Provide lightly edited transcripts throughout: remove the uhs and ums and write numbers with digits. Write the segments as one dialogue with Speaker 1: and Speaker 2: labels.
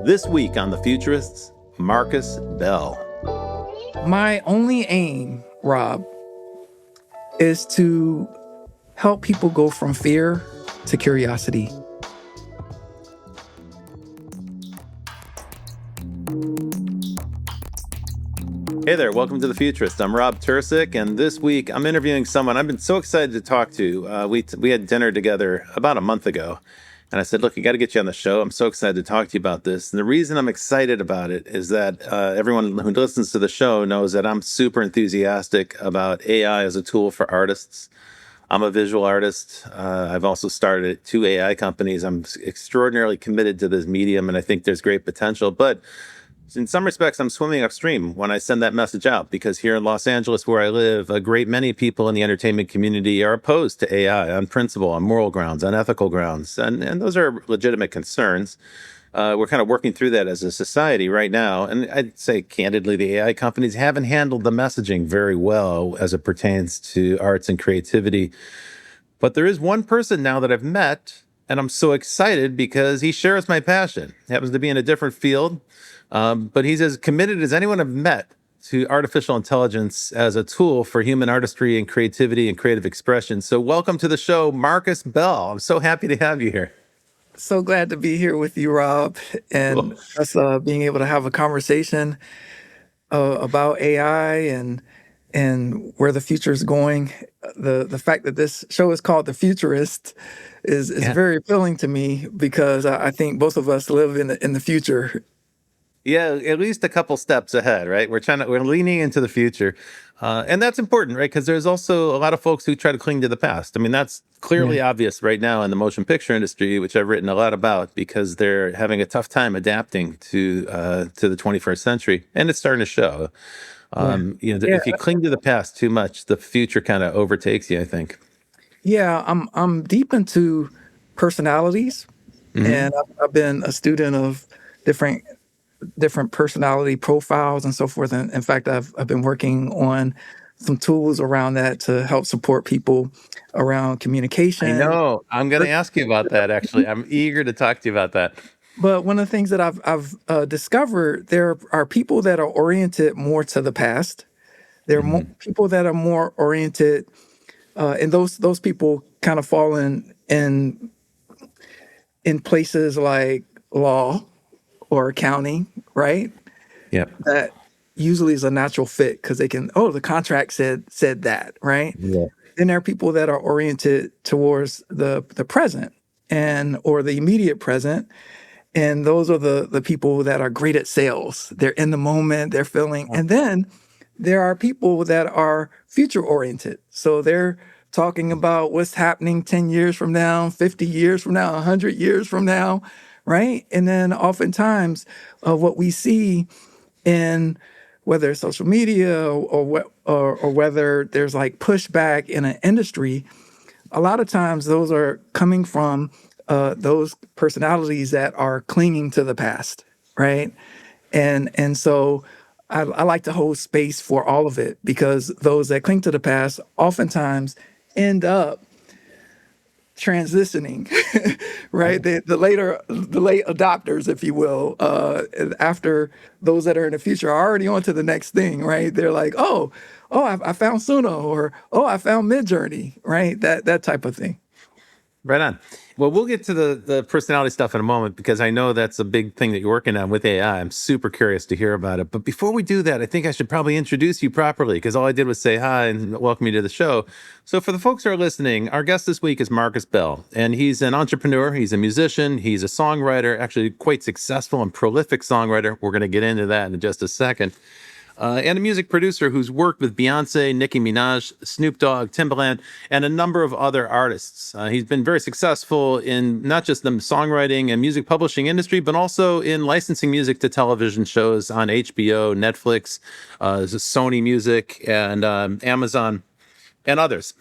Speaker 1: This week on The Futurists, Marcus Bell.
Speaker 2: My only aim, Rob, is to help people go from fear to curiosity.
Speaker 1: Hey there, welcome to The Futurist. I'm Rob Tursik, and this week I'm interviewing someone I've been so excited to talk to. We had dinner together about a month ago, and I said, look, I got to get you on the show. I'm so excited to talk to you about this. And the reason I'm excited about it is that everyone who listens to the show knows that I'm super enthusiastic about AI as a tool for artists. I'm a visual artist. I've also started 2 AI companies. I'm extraordinarily committed to this medium, and I think there's great potential. But in some respects, I'm swimming upstream when I send that message out, because here in Los Angeles, where I live, a great many people in the entertainment community are opposed to AI on principle, on moral grounds, on ethical grounds. And those are legitimate concerns. We're kind of working through that as a society right now. And I'd say, candidly, the AI companies haven't handled the messaging very well as it pertains to arts and creativity. But there is one person now that I've met, and I'm so excited because he shares my passion. He happens to be in a different field. But he's as committed as anyone I've met to artificial intelligence as a tool for human artistry and creativity and creative expression. So welcome to the show, Marcus Bell. I'm so happy to have you here.
Speaker 2: So glad to be here with you, Rob, and us being able to have a conversation about AI and where the future is going. The fact that this show is called The Futurist is very appealing to me, because I think both of us live in the future.
Speaker 1: Yeah, at least a couple steps ahead, right? We're leaning into the future. And that's important, right? Because there's also a lot of folks who try to cling to the past. I mean, that's clearly obvious right now in the motion picture industry, which I've written a lot about, because they're having a tough time adapting to the 21st century. And it's starting to show. If you cling to the past too much, the future kind of overtakes you, I think.
Speaker 2: Yeah, I'm deep into personalities, and I've been a student of different personality profiles and so forth. And in fact, I've been working on some tools around that to help support people around communication.
Speaker 1: I know. I'm going to ask you about that, actually. I'm eager to talk to you about that.
Speaker 2: But one of the things that I've discovered, there are people that are oriented more to the past. There are more people that are more oriented, and those people kind of fall in places like law or accounting, right?
Speaker 1: Yeah.
Speaker 2: That usually is a natural fit, because they can, the contract said that, right?
Speaker 1: Yeah.
Speaker 2: Then there are people that are oriented towards the present or the immediate present. And those are the people that are great at sales. They're in the moment, they're feeling. And then there are people that are future oriented. So they're talking about what's happening 10 years from now, 50 years from now, 100 years from now, right? And then oftentimes what we see in whether it's social media or whether there's like pushback in an industry, a lot of times those are coming from those personalities that are clinging to the past, right? And so I like to hold space for all of it, because those that cling to the past oftentimes end up transitioning, right? The late adopters, if you will, after those that are in the future are already on to the next thing, right? They're like, I found Suno, or I found Midjourney, right? That type of thing.
Speaker 1: Right on. Well, we'll get to the personality stuff in a moment, because I know that's a big thing that you're working on with AI. I'm super curious to hear about it. But before we do that, I think I should probably introduce you properly, because all I did was say hi and welcome you to the show. So for the folks who are listening, our guest this week is Marcus Bell, and he's an entrepreneur. He's a musician. He's a songwriter, actually quite successful and prolific songwriter. We're going to get into that in just a second. And a music producer who's worked with Beyonce, Nicki Minaj, Snoop Dogg, Timbaland, and a number of other artists. He's been very successful in not just the songwriting and music publishing industry, but also in licensing music to television shows on HBO, Netflix, Sony Music, and Amazon, and others.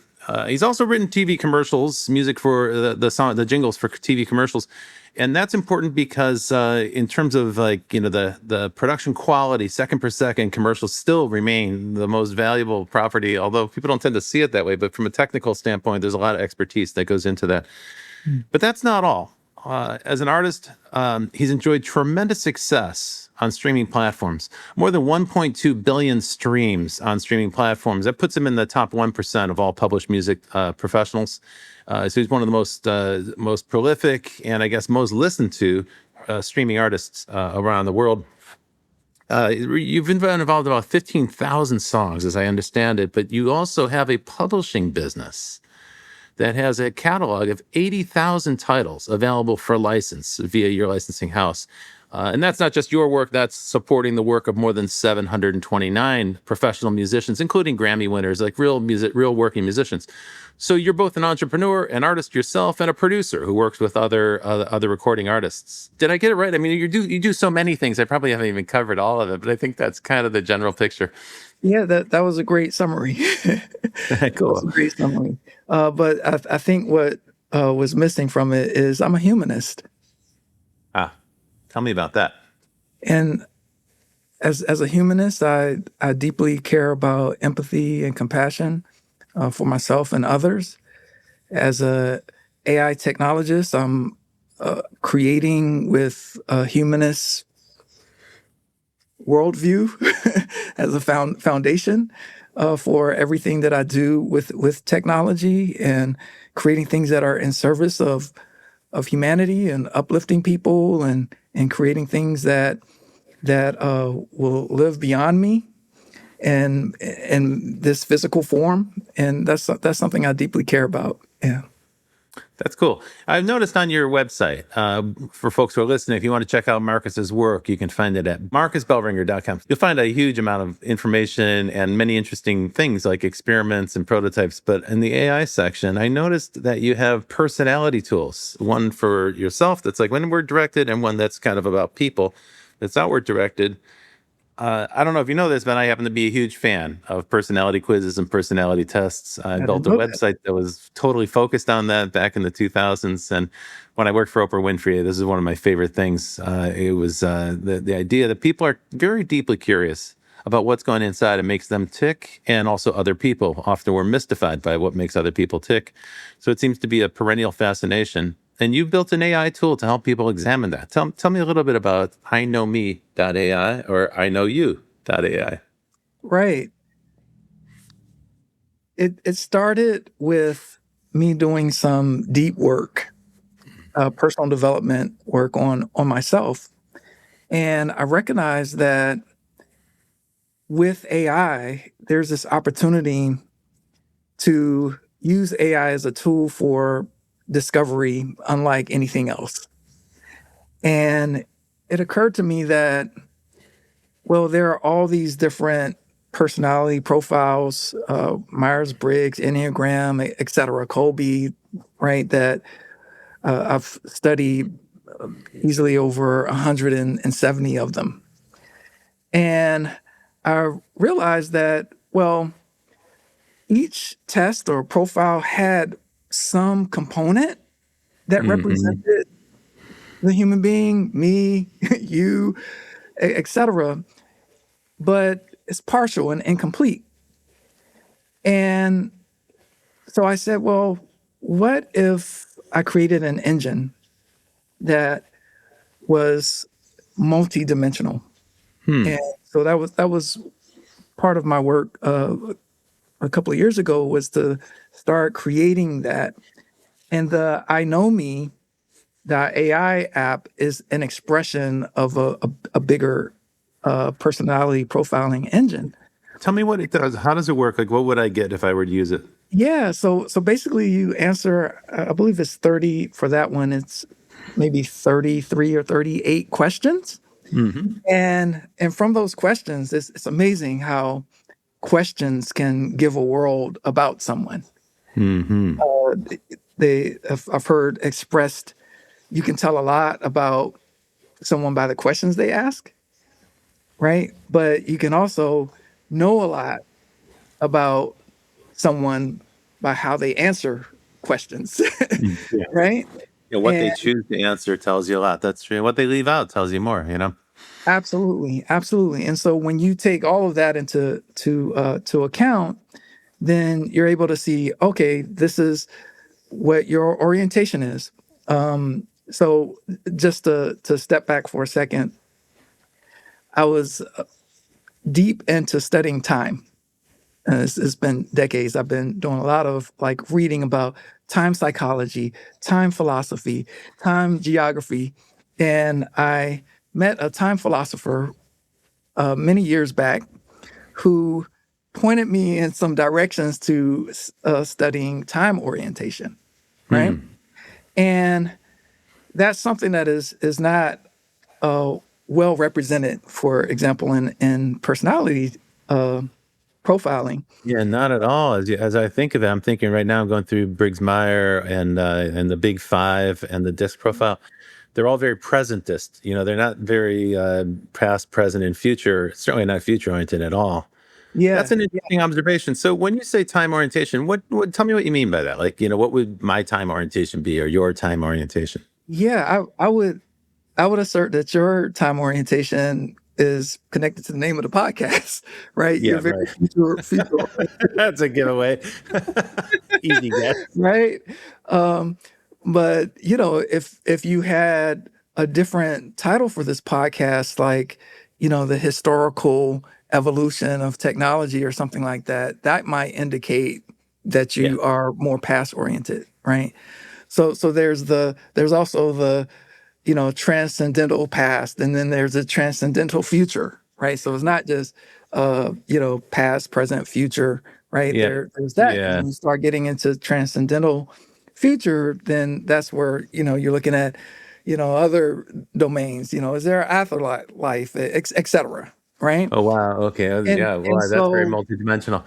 Speaker 1: He's also written TV commercials, music for the jingles for TV commercials. And that's important because in terms of the production quality, second per second, commercials still remain the most valuable property, although people don't tend to see it that way. But from a technical standpoint, there's a lot of expertise that goes into that. But that's not all. as an artist, he's enjoyed tremendous success on streaming platforms. More than 1.2 billion streams on streaming platforms. That puts him in the top 1% of all published music professionals. So he's one of the most prolific and I guess most listened to streaming artists around the world. You've been involved in about 15,000 songs, as I understand it, but you also have a publishing business that has a catalog of 80,000 titles available for license via your licensing house. And that's not just your work, that's supporting the work of more than 729 professional musicians, including Grammy winners, like real working musicians. So you're both an entrepreneur, an artist yourself, and a producer who works with other recording artists. Did I get it right? I mean, you do so many things. I probably haven't even covered all of it, but I think that's kind of the general picture.
Speaker 2: Yeah, that was a great summary. That was
Speaker 1: Cool.
Speaker 2: a great summary. But I think what was missing from it is I'm a humanist,
Speaker 1: Ah, tell me about that.
Speaker 2: and as a humanist, I deeply care about empathy and compassion for myself and others. As a AI technologist, I'm creating with a humanist worldview as a foundation for everything that I do with technology, and creating things that are in service of humanity and uplifting people, and creating things that will live beyond me and in this physical form. And that's something I deeply care about. Yeah.
Speaker 1: That's cool. I've noticed on your website, for folks who are listening, if you want to check out Marcus's work, you can find it at marcusbellringer.com. You'll find a huge amount of information and many interesting things like experiments and prototypes. But in the AI section, I noticed that you have personality tools, one for yourself that's like inward directed, and one that's kind of about people that's outward directed. I don't know if you know this, but I happen to be a huge fan of personality quizzes and personality tests. I
Speaker 2: I
Speaker 1: built
Speaker 2: didn't
Speaker 1: a
Speaker 2: know that.
Speaker 1: website that was totally focused on that back in the 2000s. And when I worked for Oprah Winfrey, this is one of my favorite things. It was the idea that people are very deeply curious about what's going inside and makes them tick, and also other people. Often we're mystified by what makes other people tick. So it seems to be a perennial fascination. And you built an AI tool to help people examine that. Tell me a little bit about iknowme.ai or iknowyou.ai.
Speaker 2: Right. It started with me doing some deep work, personal development work on myself. And I recognized that with AI, there's this opportunity to use AI as a tool for discovery unlike anything else. And it occurred to me that, well, there are all these different personality profiles, Myers-Briggs, Enneagram, et cetera, Colby, right, that I've studied easily over 170 of them. And I realized that, well, each test or profile had some component that
Speaker 1: Mm-hmm.
Speaker 2: represented the human being, me, you, et cetera, but it's partial and incomplete. And so I said, well, what if I created an engine that was multidimensional?
Speaker 1: Hmm.
Speaker 2: And so that was part of my work a couple of years ago, was to start creating that. And the I Know Me.ai app is an expression of a bigger personality profiling engine.
Speaker 1: Tell me what it does. How does it work? Like, what would I get if I were to use it?
Speaker 2: Yeah, so basically you answer, I believe it's 30 for that one. It's maybe 33 or 38 questions.
Speaker 1: Mm-hmm.
Speaker 2: And from those questions, it's amazing how questions can give a world about someone.
Speaker 1: Mm-hmm.
Speaker 2: I've heard expressed, you can tell a lot about someone by the questions they ask, right? But you can also know a lot about someone by how they answer questions,
Speaker 1: Yeah.
Speaker 2: right?
Speaker 1: What they
Speaker 2: And
Speaker 1: choose to answer tells you a lot. That's true. What they leave out tells you more, you know?
Speaker 2: absolutely, absolutely. And so when you take all of that to account, then you're able to see, okay, this is what your orientation is. So just to step back for a second, I was deep into studying time. It's been decades. I've been doing a lot of like reading about time psychology, time philosophy, time geography, and I met a time philosopher many years back who pointed me in some directions to studying time orientation, right?
Speaker 1: Hmm.
Speaker 2: And that's something that is not uh, well represented, for example, in personality uh, profiling.
Speaker 1: Yeah, not at all. As I think of it, I'm thinking right now. I'm going through Briggs Meyer and the Big Five and the disc profile. They're all very presentist. They're not very past, present, and future. Certainly not future oriented at all. That's
Speaker 2: Yeah,
Speaker 1: an interesting observation. So when you say time orientation, what tell me what you mean by that? Like, what would my time orientation be or your time orientation?
Speaker 2: yeah. I would assert that your time orientation is connected to the name of the podcast, right? You're
Speaker 1: Yeah,
Speaker 2: very
Speaker 1: right.
Speaker 2: future
Speaker 1: That's a giveaway. Easy guess.
Speaker 2: right? Um, but if you had a different title for this podcast, like the historical evolution of technology or something like that, that might indicate that
Speaker 1: Yeah.
Speaker 2: you are more past oriented, right? So there's also the transcendental past, and then there's a transcendental future, right? So it's not just past, present, future, right?
Speaker 1: Yeah.
Speaker 2: There's that. And
Speaker 1: Yeah.
Speaker 2: when you start getting into transcendental future, then that's where you're looking at other domains. Is there afterlife, et cetera, right?
Speaker 1: Oh, wow. Okay.
Speaker 2: And
Speaker 1: Yeah.
Speaker 2: and
Speaker 1: Well, that's very
Speaker 2: so
Speaker 1: multidimensional.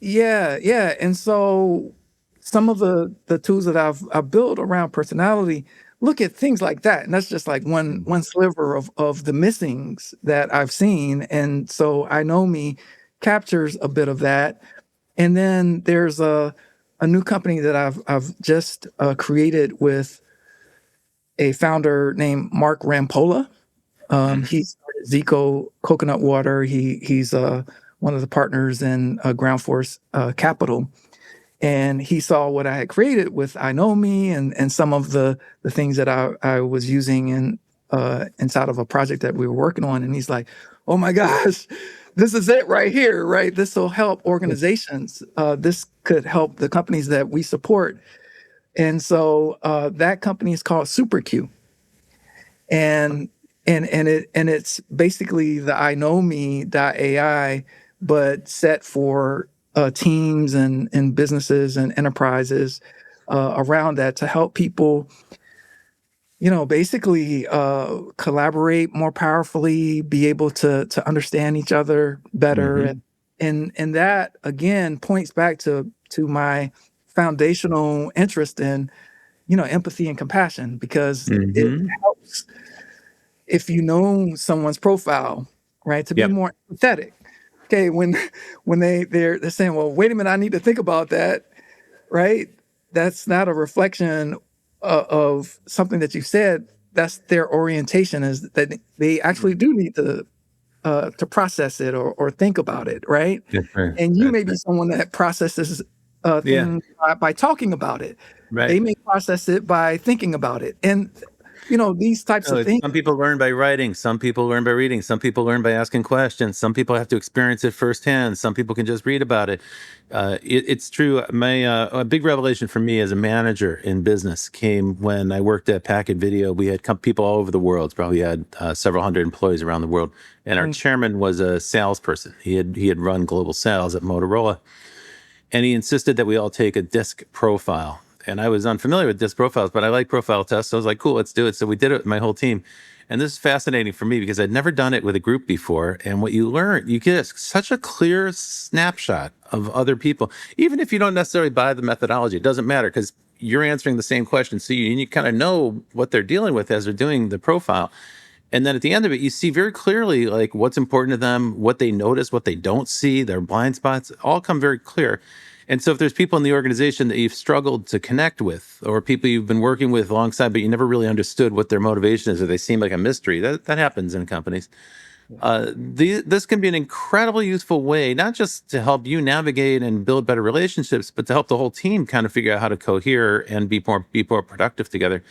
Speaker 2: yeah, and so some of the tools that I've built around personality look at things like that, and that's just like one sliver of the missings that I've seen, and so I know me captures a bit of that, and then there's a new company that I've just created with a founder named Mark Rampolla. He started Zico Coconut Water. He's one of the partners in Ground Force Capital, and he saw what I had created with I Know Me and some of the things that I was using inside of a project that we were working on, and he's like, "Oh my gosh, this is it right here, right? This will help organizations. This could help the companies that we support." And so that company is called SuperQ, and it's basically the I Know Me AI, but set for teams and businesses and enterprises around that to help people basically collaborate more powerfully, be able to understand each other better,
Speaker 1: Hmm.
Speaker 2: and that again points back to my foundational interest in empathy and compassion, because it
Speaker 1: Hmm.
Speaker 2: helps if you know someone's profile, right, to be
Speaker 1: Yep.
Speaker 2: more empathetic. Okay, when they're saying, "Well, wait a minute, I need to think about that," right? That's not a reflection of something that you said. That's their orientation, is that they actually do need to process it or think about it, right?
Speaker 1: That's right.
Speaker 2: And you
Speaker 1: That's
Speaker 2: may be
Speaker 1: right.
Speaker 2: someone that processes
Speaker 1: Yeah.
Speaker 2: things by talking about it. They
Speaker 1: Right.
Speaker 2: may process it by thinking about it, and these types
Speaker 1: Oh,
Speaker 2: of things.
Speaker 1: some people learn by writing. Some people learn by reading. Some people learn by asking questions. Some people have to experience it firsthand. Some people can just read about it. It's true. A big revelation for me as a manager in business came when I worked at Packet Video. We had people all over the world. Probably had several hundred employees around the world, and our
Speaker 2: Mm,
Speaker 1: chairman was a salesperson. He had run global sales at Motorola, and he insisted that we all take a disc profile. And I was unfamiliar with disc profiles, but I like profile tests. So I was like, cool, let's do it. So we did it with my whole team. And this is fascinating for me because I'd never done it with a group before. And what you learn, you get such a clear snapshot of other people, even if you don't necessarily buy the methodology. It doesn't matter because you're answering the same question. So you kind of know what they're dealing with as they're doing the profile. And then at the end of it, you see very clearly like what's important to them, what they notice, what they don't see, their blind spots, all come very clear. And so if there's people in the organization that you've struggled to connect with, or people you've been working with alongside, but you never really understood what their motivation is, or they seem like a mystery, that happens in companies. This can be an incredibly useful way, not just to help you navigate and build better relationships, but to help the whole team kind of figure out how to cohere and be more productive together.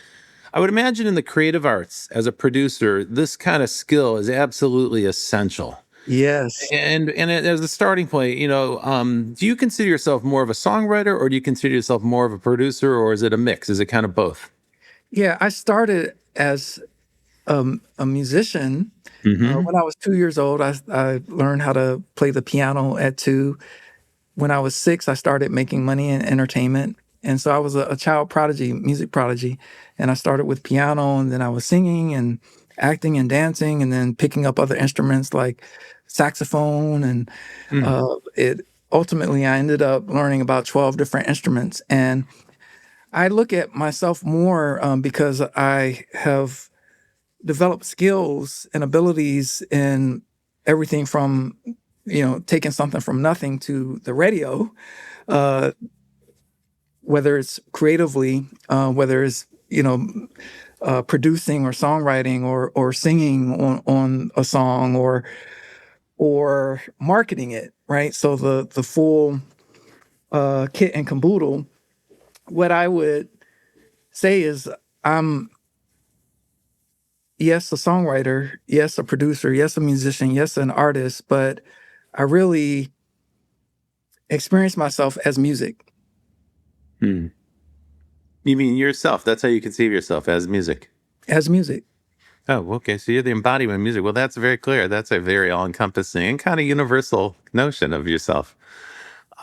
Speaker 1: I would imagine in the creative arts, as a producer, this kind of skill is absolutely essential.
Speaker 2: Yes.
Speaker 1: And as a starting point, do you consider yourself more of a songwriter, or do you consider yourself more of a producer, or is it a mix? Is it kind of both?
Speaker 2: Yeah, I started as a musician.
Speaker 1: Hmm.
Speaker 2: When I was 2 years old, I learned how to play the piano at 2. When I was 6, I started making money in entertainment. And so I was a child prodigy, music prodigy. And I started with piano, and then I was singing and acting and dancing, and then picking up other instruments like saxophone. And it ultimately, I ended up learning about 12 different instruments. And I look at myself more because I have developed skills and abilities in everything from, taking something from nothing to the radio, uh, whether it's creatively, whether it's, producing or songwriting or singing on a song or marketing it, right? So the full kit and caboodle. What I would say is I'm, yes, a songwriter, yes, a producer, yes, a musician, yes, an artist, but I really experience myself as music.
Speaker 1: Hmm. You mean yourself? That's how you conceive yourself, as music.
Speaker 2: As music.
Speaker 1: Oh, okay. So you're the embodiment of music. Well, that's very clear. That's a very all-encompassing and kind of universal notion of yourself.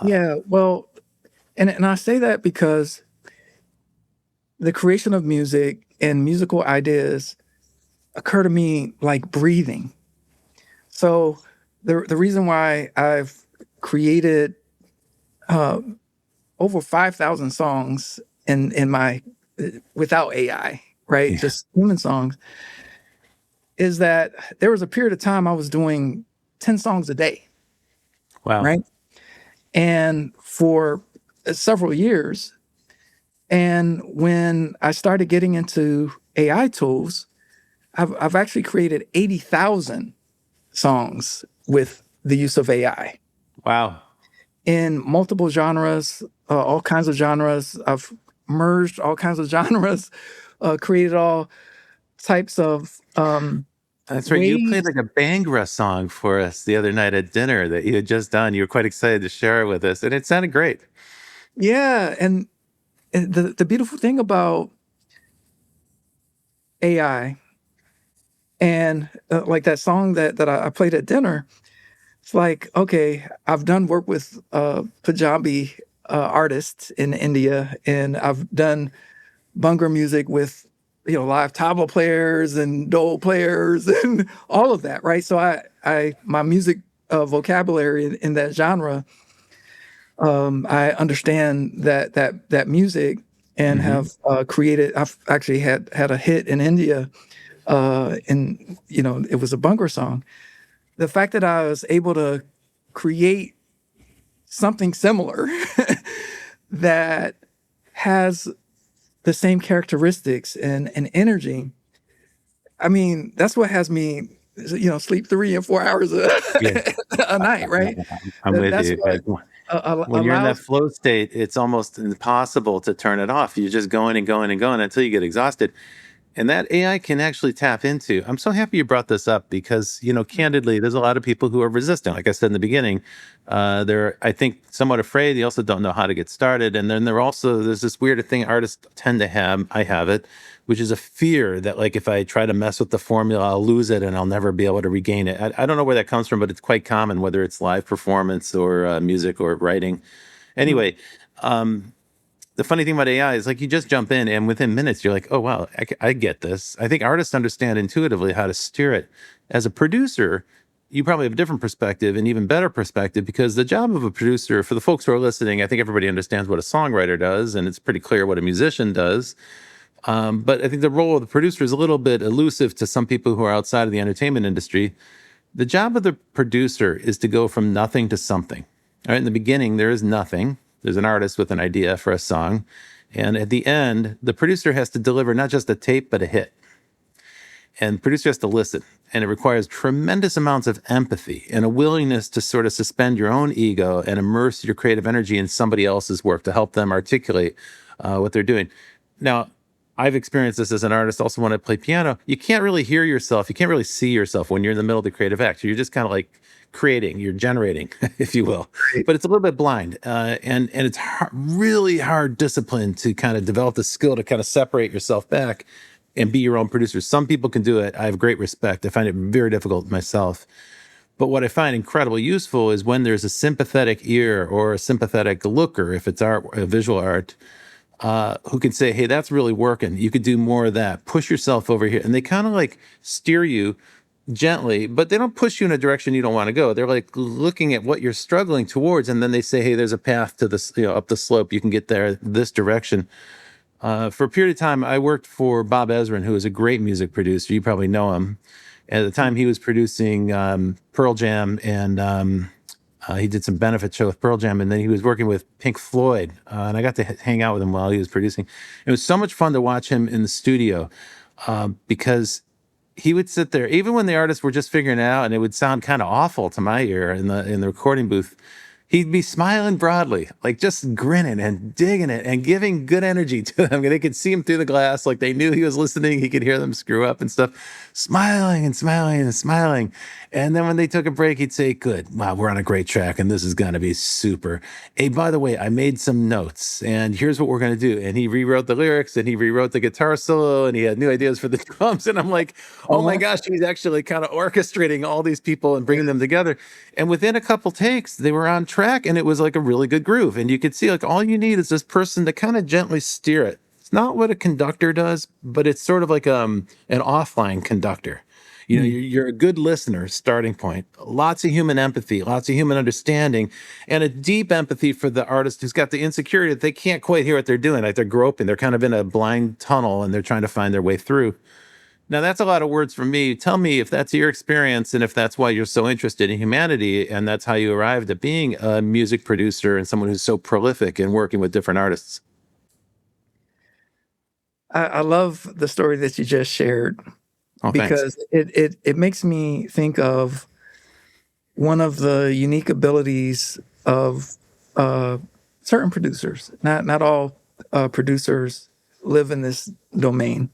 Speaker 2: Yeah, well, and I say that because the creation of music and musical ideas occur to me like breathing. So the reason why I've created uh, over 5,000 songs in my without AI, right?
Speaker 1: Yeah.
Speaker 2: Just human songs, is that there was a period of time I was doing 10 songs a day,
Speaker 1: Wow.
Speaker 2: right? And for several years. And when I started getting into AI tools, I've actually created 80,000 songs with the use of AI
Speaker 1: Wow.
Speaker 2: in multiple genres, all kinds of genres. I've merged all kinds of genres, created all types of
Speaker 1: That's right. You played
Speaker 2: ways.
Speaker 1: like a Bangra song for us the other night at dinner that you had just done. You were quite excited to share it with us, and it sounded great.
Speaker 2: Yeah, and the beautiful thing about AI and like that song that I played at dinner, it's like, okay, I've done work with Punjabi artists in India, and I've done Bhangra music with live tabla players and dole players and all of that, right? So I my music vocabulary in that genre, I understand that music and
Speaker 1: Hmm.
Speaker 2: have created. I've actually had a hit in India, and it was a Bhangra song. The fact that I was able to create something similar that has the same characteristics and energy. I mean, that's what has me, sleep 3 and 4 hours
Speaker 1: Yeah,
Speaker 2: a night, right?
Speaker 1: I'm with
Speaker 2: That's
Speaker 1: you.
Speaker 2: what
Speaker 1: When you're in that
Speaker 2: allows.
Speaker 1: flow state, it's almost impossible to turn it off. You're just going and going and going until you get exhausted. And that AI can actually tap into. I'm so happy you brought this up because, candidly, there's a lot of people who are resistant. Like I said in the beginning, they're, I think, somewhat afraid. They also don't know how to get started. And then there's this weird thing artists tend to have. I have it, which is a fear that, like, if I try to mess with the formula, I'll lose it and I'll never be able to regain it. I don't know where that comes from, but it's quite common, whether it's live performance or music or writing.
Speaker 2: Mm,
Speaker 1: Anyway, the funny thing about AI is like you just jump in and within minutes you're like, oh wow, I get this. I think artists understand intuitively how to steer it. As a producer, you probably have a different perspective, and even better perspective, because the job of a producer, for the folks who are listening, I think everybody understands what a songwriter does, and it's pretty clear what a musician does. But I think the role of the producer is a little bit elusive to some people who are outside of the entertainment industry. The job of the producer is to go from nothing to something. All right, in the beginning, there is nothing. There's an artist with an idea for a song. And at the end, the producer has to deliver not just a tape, but a hit. And the producer has to listen. And it requires tremendous amounts of empathy and a willingness to sort of suspend your own ego and immerse your creative energy in somebody else's work to help them articulate what they're doing. Now, I've experienced this as an artist also when I play piano. You can't really hear yourself. You can't really see yourself when you're in the middle of the creative act. You're just kind of like creating, you're generating, if you will.
Speaker 2: Right.
Speaker 1: But it's a little bit blind. And it's really hard discipline to kind of develop the skill to kind of separate yourself back and be your own producer. Some people can do it. I have great respect. I find it very difficult myself. But what I find incredibly useful is when there's a sympathetic ear or a sympathetic looker, if it's art, visual art, who can say, hey, that's really working. You could do more of that. Push yourself over here. And they kind of like steer you gently, but they don't push you in a direction you don't want to go. They're like looking at what you're struggling towards. And then they say, hey, there's a path to this, up the slope. You can get there this direction. For a period of time, I worked for Bob Ezrin, who is a great music producer. You probably know him. At the time, he was producing Pearl Jam, and he did some benefit show with Pearl Jam, and then he was working with Pink Floyd, and I got to hang out with him while he was producing. It was so much fun to watch him in the studio because he would sit there, even when the artists were just figuring it out, and it would sound kind of awful to my ear in the recording booth. He'd be smiling broadly, like just grinning and digging it and giving good energy to them. They could see him through the glass, like they knew he was listening. He could hear them screw up and stuff, smiling and smiling and smiling. And then when they took a break, he'd say, good, wow, we're on a great track and this is going to be super. Hey, by the way, I made some notes and here's what we're going to do. And he rewrote the lyrics and he rewrote the guitar solo and he had new ideas for the drums. And I'm like, oh my gosh, he's actually kind of orchestrating all these people and bringing them together. And within a couple takes, they were on track and it was like a really good groove. And you could see like all you need is this person to kind of gently steer it. It's not what a conductor does, but it's sort of like an offline conductor. You know, you're a good listener, starting point. Lots of human empathy, lots of human understanding, and a deep empathy for the artist who's got the insecurity that they can't quite hear what they're doing. Like they're groping, they're kind of in a blind tunnel and they're trying to find their way through. Now, that's a lot of words from me. Tell me if that's your experience and if that's why you're so interested in humanity and that's how you arrived at being a music producer and someone who's so prolific in working with different artists.
Speaker 2: I love the story that you just shared
Speaker 1: Oh, thanks.
Speaker 2: because it makes me think of one of the unique abilities of certain producers. Not all producers live in this domain.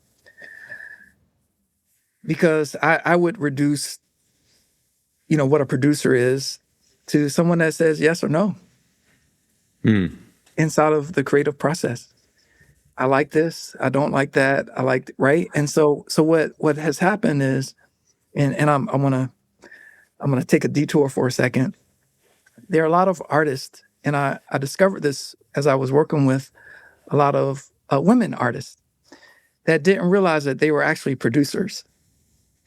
Speaker 2: Because I would reduce, what a producer is to someone that says yes or no inside of the creative process. I like this. I don't like that. I like right. And so what has happened is, and I'm gonna take a detour for a second. There are a lot of artists, and I discovered this as I was working with a lot of women artists that didn't realize that they were actually producers.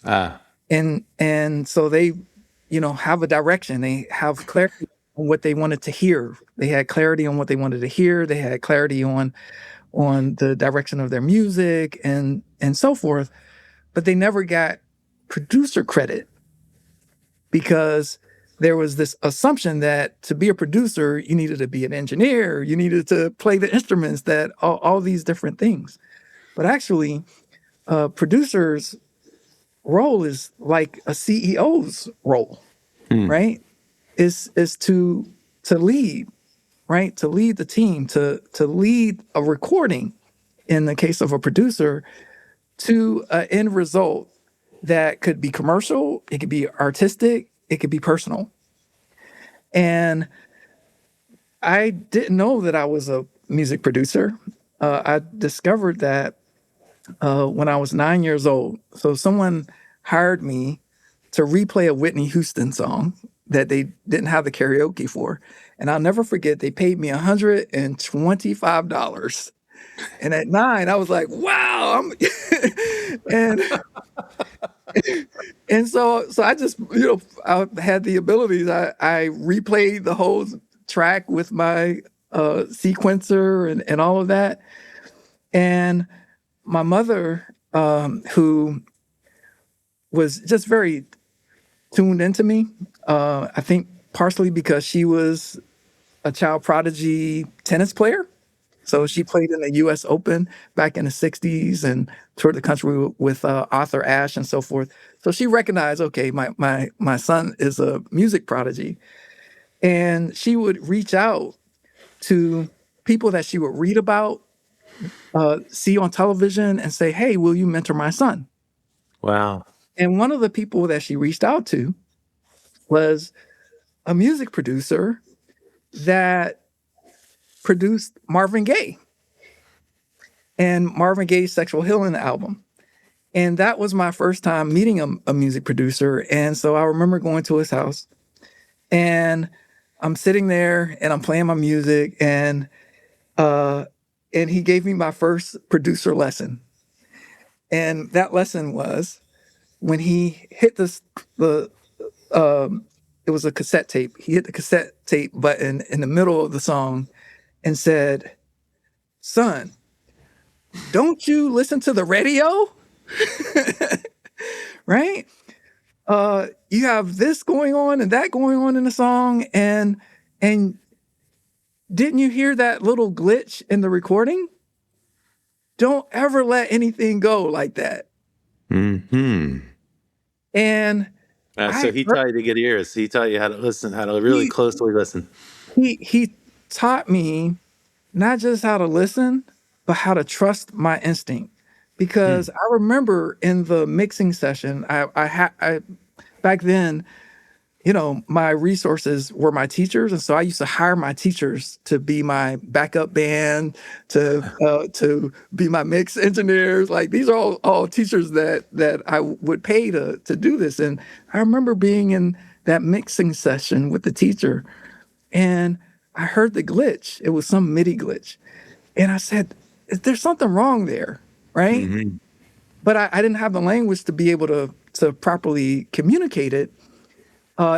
Speaker 2: And so they, have a direction. They have clarity on what they wanted to hear. They had clarity on what they wanted to hear. They had clarity on the direction of their music and so forth. But they never got producer credit because there was this assumption that to be a producer, you needed to be an engineer, you needed to play the instruments, that all these different things. But actually, producers role is like a CEO's role, right? Is to lead, right? To lead the team, to lead a recording, in the case of a producer, to an end result that could be commercial, it could be artistic, it could be personal. And I didn't know that I was a music producer. I discovered that when I was 9 years old. So someone hired me to replay a Whitney Houston song that they didn't have the karaoke for. And I'll never forget, they paid me $125. And at 9, I was like, wow. and and so I just, I had the abilities. I replayed the whole track with my sequencer and all of that. And my mother, who was just very tuned into me, I think partially because she was a child prodigy tennis player. So she played in the U.S. Open back in the 60s and toured the country with Arthur Ashe and so forth. So she recognized, okay, my son is a music prodigy. And she would reach out to people that she would read about see you on television and say, "Hey, will you mentor my son?"
Speaker 1: Wow.
Speaker 2: And one of the people that she reached out to was a music producer that produced Marvin Gaye and Marvin Gaye's Sexual Healing album. And that was my first time meeting a music producer. And so I remember going to his house and I'm sitting there and I'm playing my music and he gave me my first producer lesson. And that lesson was when he hit the it was a cassette tape. He hit the cassette tape button in the middle of the song and said, "Son, don't you listen to the radio?" Right? You have this going on and that going on in the song, and didn't you hear that little glitch in the recording? Don't ever let anything go like that.
Speaker 1: Hmm.
Speaker 2: And
Speaker 1: So he taught you to get ears. He taught you how to listen, how to really closely listen.
Speaker 2: he taught me not just how to listen, but how to trust my instinct. Because I remember in the mixing session, I back then, you know, my resources were my teachers, and so I used to hire my teachers to be my backup band, to be my mix engineers. Like these are all teachers that I would pay to do this. And I remember being in that mixing session with the teacher, and I heard the glitch. It was some MIDI glitch, and I said, "There's something wrong there, right?"
Speaker 1: Mm-hmm.
Speaker 2: But I didn't have the language to be able to properly communicate it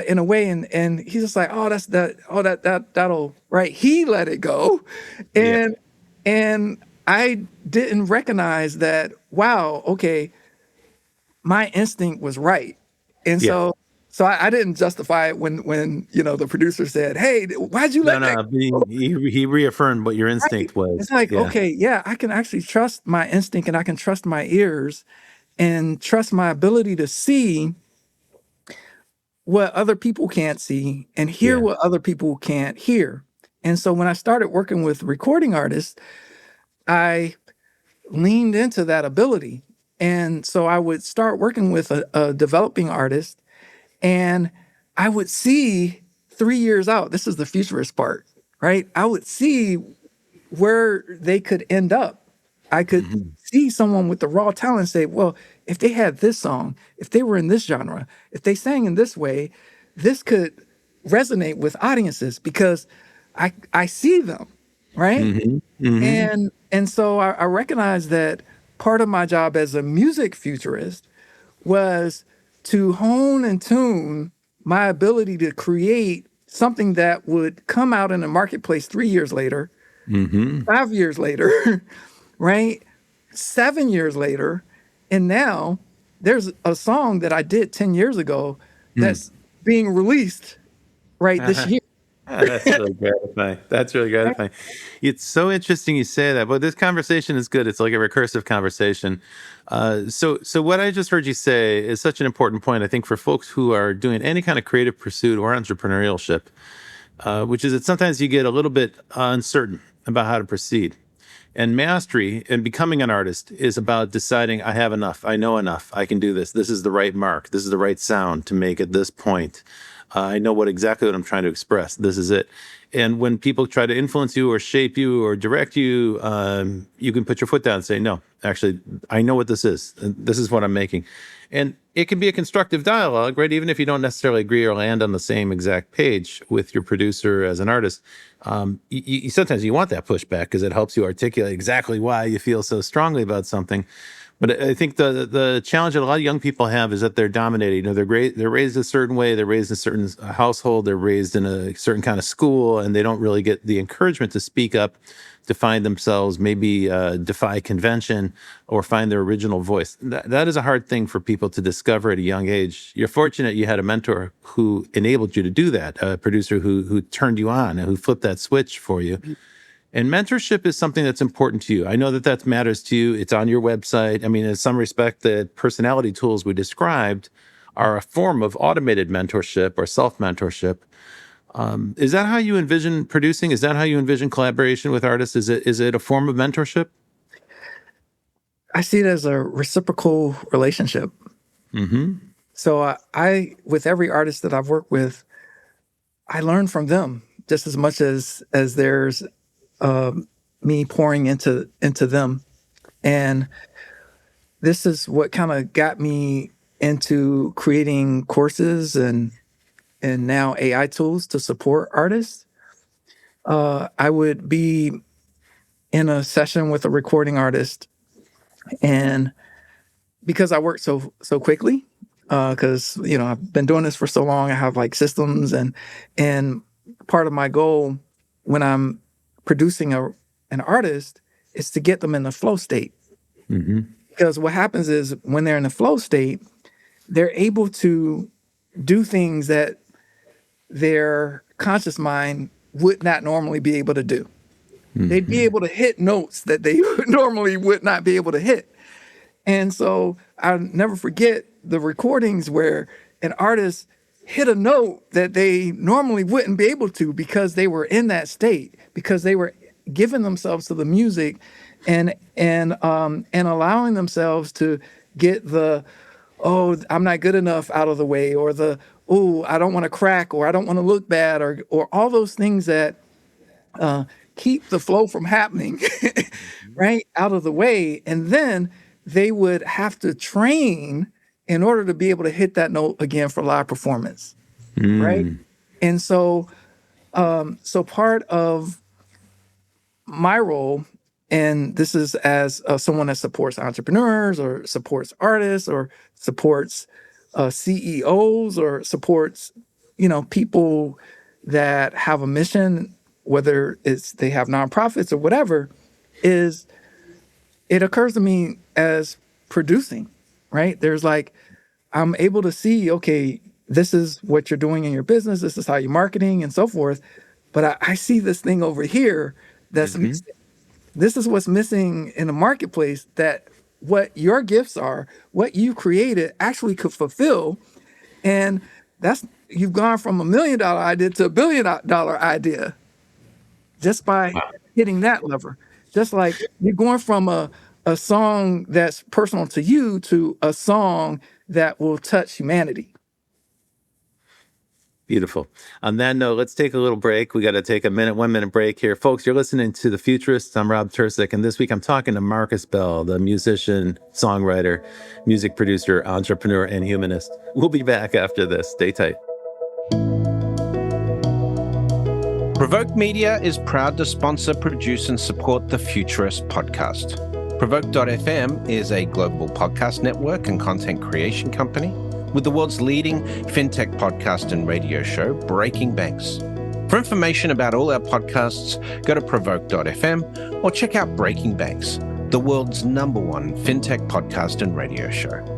Speaker 2: in a way, and he's just like, "Oh, that'll right." He let it go,
Speaker 1: Yeah.
Speaker 2: and I didn't recognize that. Wow, okay, my instinct was right, and
Speaker 1: Yeah.
Speaker 2: so I didn't justify it when you know the producer said, "Hey, why'd you let that?"
Speaker 1: He reaffirmed what your
Speaker 2: Right?
Speaker 1: instinct was.
Speaker 2: It's like,
Speaker 1: Yeah.
Speaker 2: okay, yeah, I can actually trust my instinct, and I can trust my ears, and trust my ability to see what other people can't see and hear
Speaker 1: Yeah.
Speaker 2: what other people can't hear. And so when I started working with recording artists, I leaned into that ability. And so I would start working with a developing artist, and I would see 3 years out. This is the futurist part, right? I would see where they could end up. I could
Speaker 1: Mm-hmm.
Speaker 2: see someone with the raw talent and say, well, if they had this song, if they were in this genre, if they sang in this way, this could resonate with audiences because I see them, right?
Speaker 1: Mm-hmm. Mm-hmm.
Speaker 2: And so I recognize that part of my job as a music futurist was to hone and tune my ability to create something that would come out in the marketplace 3 years later,
Speaker 1: Mm-hmm.
Speaker 2: 5 years later, right? 7 years later. And now there's a song that I did 10 years ago that's being released right this year.
Speaker 1: That's really gratifying. That's really gratifying. It's so interesting you say that. But this conversation is good. It's like a recursive conversation. So what I just heard you say is such an important point. I think for folks who are doing any kind of creative pursuit or entrepreneurship, which is that sometimes you get a little bit uncertain about how to proceed. And mastery and becoming an artist is about deciding, I have enough, I know enough, I can do this. This is the right mark. This is the right sound to make at this point. I know exactly what I'm trying to express. This is it. And when people try to influence you or shape you or direct you, you can put your foot down and say, no, actually, I know what this is. And this is what I'm making. And it can be a constructive dialogue, right? Even if you don't necessarily agree or land on the same exact page with your producer as an artist, sometimes you want that pushback because it helps you articulate exactly why you feel so strongly about something. But I think the challenge that a lot of young people have is that they're dominated. You know, they're raised a certain way, they're raised in a certain household, they're raised in a certain kind of school, and they don't really get the encouragement to speak up, to find themselves, maybe defy convention, or find their original voice. That is a hard thing for people to discover at a young age. You're fortunate you had a mentor who enabled you to do that, a producer who turned you on and who flipped that switch for you. And mentorship is something that's important to you. I know that matters to you. It's on your website. I mean, in some respect, the personality tools we described are a form of automated mentorship or self-mentorship. Is that how you envision producing? Is that how you envision collaboration with artists? Is it a form of mentorship?
Speaker 2: I see it as a reciprocal relationship. So with every artist that I've worked with, I learn from them just as much as there's me pouring into them. And this is what kind of got me into creating courses and now AI tools to support artists. I would be in a session with a recording artist, and because I work so quickly, because I've been doing this for so long, I have like systems, and part of my goal when I'm producing an artist is to get them in the flow state. Because what happens is when they're in the flow state, they're able to do things that their conscious mind would not normally be able to do. They'd be able to hit notes that they normally would not be able to hit. And so I'll never forget the recordings where an artist hit a note that they normally wouldn't be able to because they were in that state, because they were giving themselves to the music and allowing themselves to get the, oh, I'm not good enough out of the way, or the, oh, I don't want to crack, or I don't want to look bad, or all those things that keep the flow from happening, right, out of the way. And then they would have to train in order to be able to hit that note again for live performance, right? And so, so part of my role, and this is as someone that supports entrepreneurs or supports artists or supports CEOs or supports, people that have a mission, whether it's they have nonprofits or whatever, is it occurs to me as producing, right? There's like, I'm able to see, okay, this is what you're doing in your business, this is how you're marketing and so forth. But I see this thing over here that's missing. This is what's missing in the marketplace, that what your gifts are, what you created actually could fulfill. And you've gone from $1 million idea to $1 billion idea just by hitting that lever. Just like you're going from a song that's personal to you to a song that will touch humanity.
Speaker 1: Beautiful. On that note, let's take a little break. We got to take a 1-minute break here. Folks, you're listening to The Futurists. I'm Rob Tercek, and this week I'm talking to Marcus Bell, the musician, songwriter, music producer, entrepreneur, and humanist. We'll be back after this. Stay tight.
Speaker 3: Provoke Media is proud to sponsor, produce, and support the Futurist podcast. Provoke.fm is a global podcast network and content creation company with the world's leading fintech podcast and radio show, Breaking Banks. For information about all our podcasts, go to Provoke.fm or check out Breaking Banks, the world's #1 fintech podcast and radio show.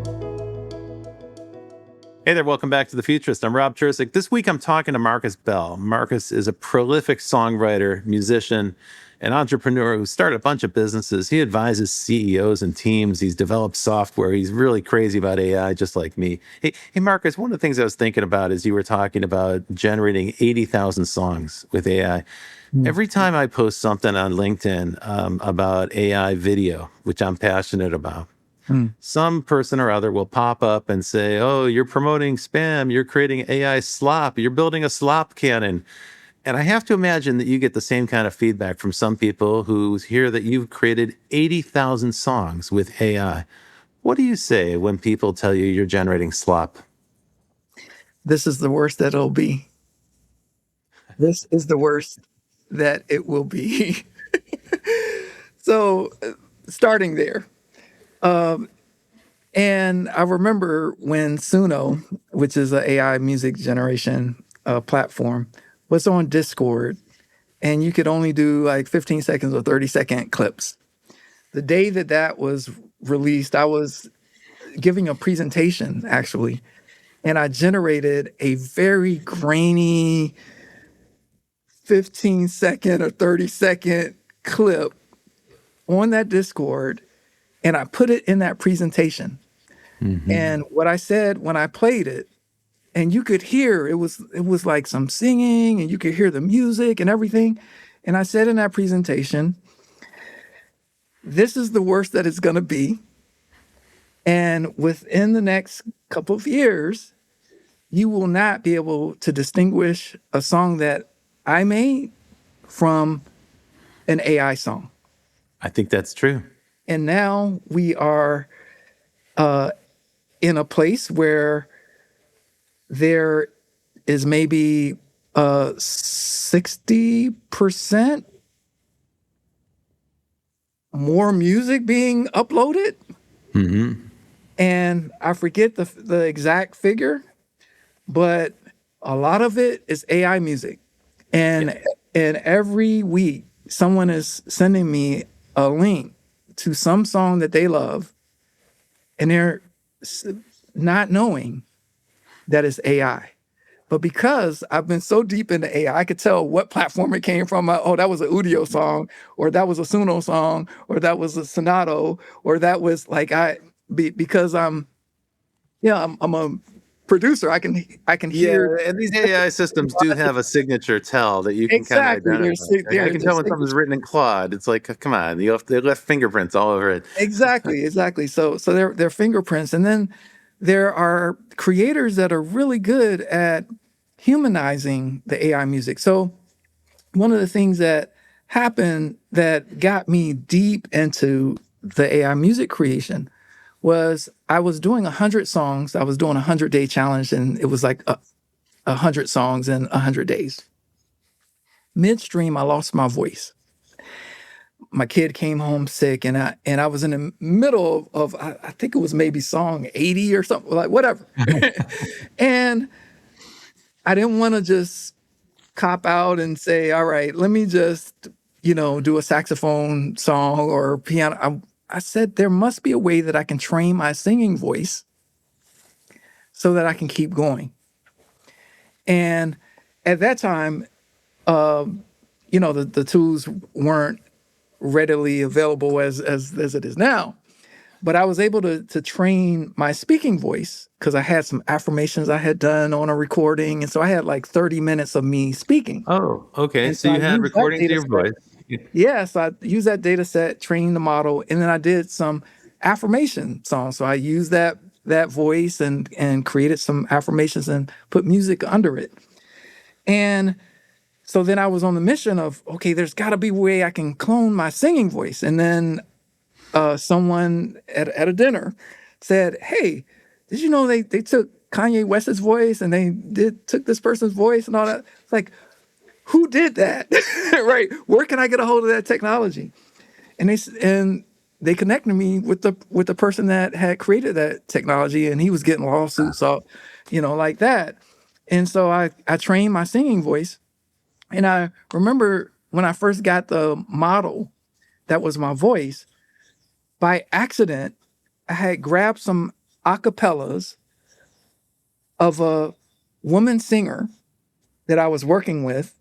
Speaker 1: Hey there, welcome back to The Futurist. I'm Rob Tercek. This week I'm talking to Marcus Bell. Marcus is a prolific songwriter, musician, and entrepreneur who started a bunch of businesses. He advises CEOs and teams. He's developed software. He's really crazy about AI, just like me. Hey, Marcus, one of the things I was thinking about is you were talking about generating 80,000 songs with AI. Every time I post something on LinkedIn about AI video, which I'm passionate about, some person or other will pop up and say, oh, you're promoting spam, you're creating AI slop, you're building a slop cannon. And I have to imagine that you get the same kind of feedback from some people who hear that you've created 80,000 songs with AI. What do you say when people tell you you're generating slop?
Speaker 2: This is the worst that it'll be. This is the worst that it will be. So starting there. And I remember when Suno, which is an AI music generation platform, was on Discord, and you could only do like 15 seconds or 30-second clips. The day that was released, I was giving a presentation, actually, and I generated a very grainy 15-second or 30-second clip on that Discord, and I put it in that presentation. And what I said when I played it, and you could hear, it was like some singing, and you could hear the music and everything. And I said in that presentation, this is the worst that it's going to be. And within the next couple of years, you will not be able to distinguish a song that I made from an AI song.
Speaker 1: I think that's true.
Speaker 2: And now we are in a place where there is maybe 60% more music being uploaded. And I forget the exact figure, but a lot of it is AI music. And every week someone is sending me a link to some song that they love, and they're not knowing that it's AI. But because I've been so deep into AI, I could tell what platform it came from. Oh, that was a Udio song, or that was a Suno song, or that was a Sonato, or that was like because I'm a producer. I can hear.
Speaker 1: And these AI systems do have a signature tell that you can
Speaker 2: Exactly.
Speaker 1: kind of identify. I can tell when something's written in Claude. It's like, come on, they left fingerprints all over it.
Speaker 2: Exactly. So they're fingerprints, and then there are creators that are really good at humanizing the AI music. So one of the things that happened that got me deep into the AI music creation was I was doing 100 songs. I was doing a 100-day challenge, and it was like 100 songs in 100 days. Midstream, I lost my voice. My kid came home sick, and I was in the middle of I think it was maybe song 80 or something, like whatever. And I didn't want to just cop out and say, all right, let me just, do a saxophone song or piano. I said, there must be a way that I can train my singing voice so that I can keep going. And at that time, the tools weren't readily available as it is now. But I was able to train my speaking voice because I had some affirmations I had done on a recording. And so I had like 30 minutes of me speaking.
Speaker 1: Oh, okay.
Speaker 2: And
Speaker 1: So you
Speaker 2: I
Speaker 1: had
Speaker 2: used that
Speaker 1: recordings of
Speaker 2: data
Speaker 1: your
Speaker 2: set.
Speaker 1: voice.
Speaker 2: Yeah, so I used that data set, trained the model, and then I did some affirmation songs. So I used that voice and created some affirmations and put music under it. And so then I was on the mission of, okay, there's got to be a way I can clone my singing voice. And then someone at a dinner said, hey, did you know they took Kanye West's voice and they took this person's voice and all that? It's like, who did that? Right? Where can I get a hold of that technology? And they connected me with the person that had created that technology, and he was getting lawsuits, like that. And so I trained my singing voice. And I remember when I first got the model that was my voice, by accident, I had grabbed some acapellas of a woman singer that I was working with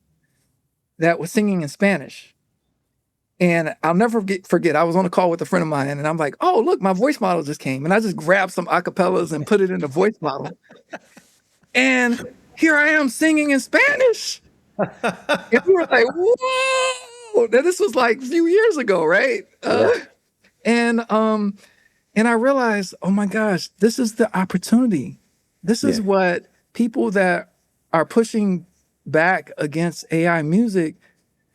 Speaker 2: that was singing in Spanish. And I'll never forget, I was on a call with a friend of mine, and I'm like, oh, look, my voice model just came. And I just grabbed some acapellas and put it in the voice model. And here I am singing in Spanish. And we were like, whoa! Now, this was like a few years ago, right? And I realized, oh my gosh, this is the opportunity. This is what people that are pushing back against AI music,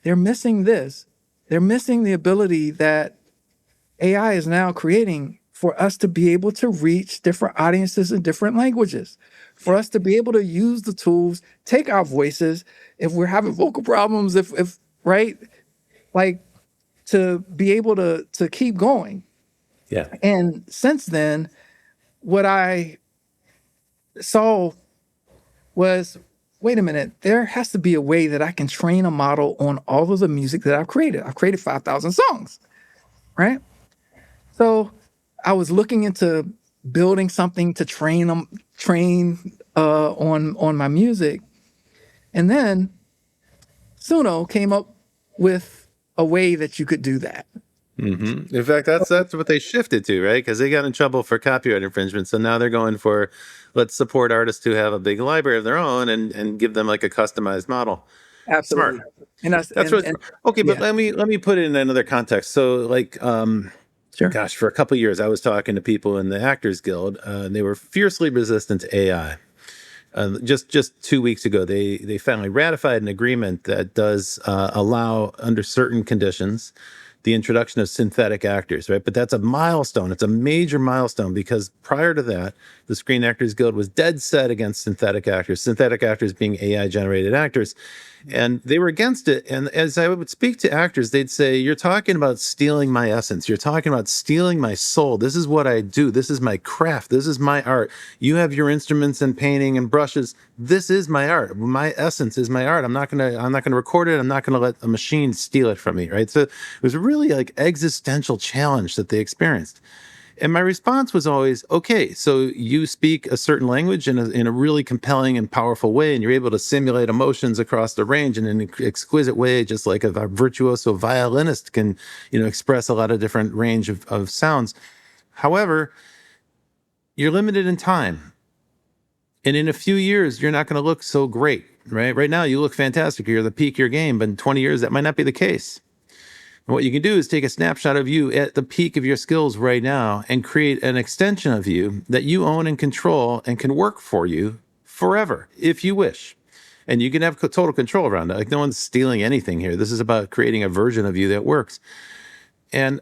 Speaker 2: they're missing this. They're missing the ability that AI is now creating for us to be able to reach different audiences in different languages, for us to be able to use the tools, take our voices, if we're having vocal problems, if right, like to be able to keep going.
Speaker 1: Yeah.
Speaker 2: And since then, what I saw was, wait a minute, there has to be a way that I can train a model on all of the music that I've created. I've created 5,000 songs, right? So I was looking into building something to train on my music. And then Suno came up with a way that you could do that.
Speaker 1: Mm-hmm. In fact, that's what they shifted to, right? Because they got in trouble for copyright infringement. So now they're going for, let's support artists who have a big library of their own and give them like a customized model.
Speaker 2: Absolutely.
Speaker 1: Smart. Okay, but let me put it in another context. So like,
Speaker 2: Sure.
Speaker 1: Gosh, for a couple of years, I was talking to people in the Actors Guild, and they were fiercely resistant to AI. Just 2 weeks ago, they finally ratified an agreement that does allow, under certain conditions, the introduction of synthetic actors, right? But that's a milestone. It's a major milestone because prior to that, the Screen Actors Guild was dead set against synthetic actors being AI generated actors. And they were against it. And as I would speak to actors, they'd say, "You're talking about stealing my essence. You're talking about stealing my soul. This is what I do. This is my craft. This is my art. You have your instruments and painting and brushes. This is my art. My essence is my art. I'm not gonna record it. I'm not gonna let a machine steal it from me." Right. So it was a really like existential challenge that they experienced. And my response was always, okay, so you speak a certain language in a really compelling and powerful way, and you're able to simulate emotions across the range in an exquisite way, just like a virtuoso violinist can, express a lot of different range of sounds. However, you're limited in time. And in a few years, you're not going to look so great, right? Right now, you look fantastic. You're at the peak of your game, but in 20 years, that might not be the case. And what you can do is take a snapshot of you at the peak of your skills right now and create an extension of you that you own and control and can work for you forever, if you wish. And you can have total control around it. Like no one's stealing anything here. This is about creating a version of you that works. And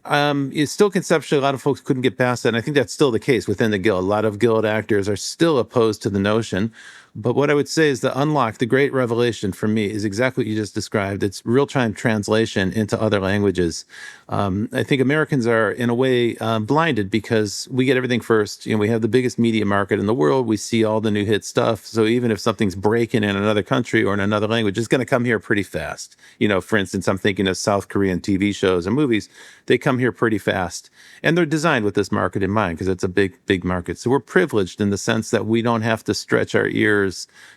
Speaker 1: it's still conceptually, a lot of folks couldn't get past that. And I think that's still the case within the Guild. A lot of Guild actors are still opposed to the notion. But what I would say is the unlock, the great revelation for me is exactly what you just described. It's real-time translation into other languages. I think Americans are, in a way, blinded because we get everything first. We have the biggest media market in the world. We see all the new hit stuff. So even if something's breaking in another country or in another language, it's going to come here pretty fast. For instance, I'm thinking of South Korean TV shows and movies. They come here pretty fast. And they're designed with this market in mind because it's a big, big market. So we're privileged in the sense that we don't have to stretch our ears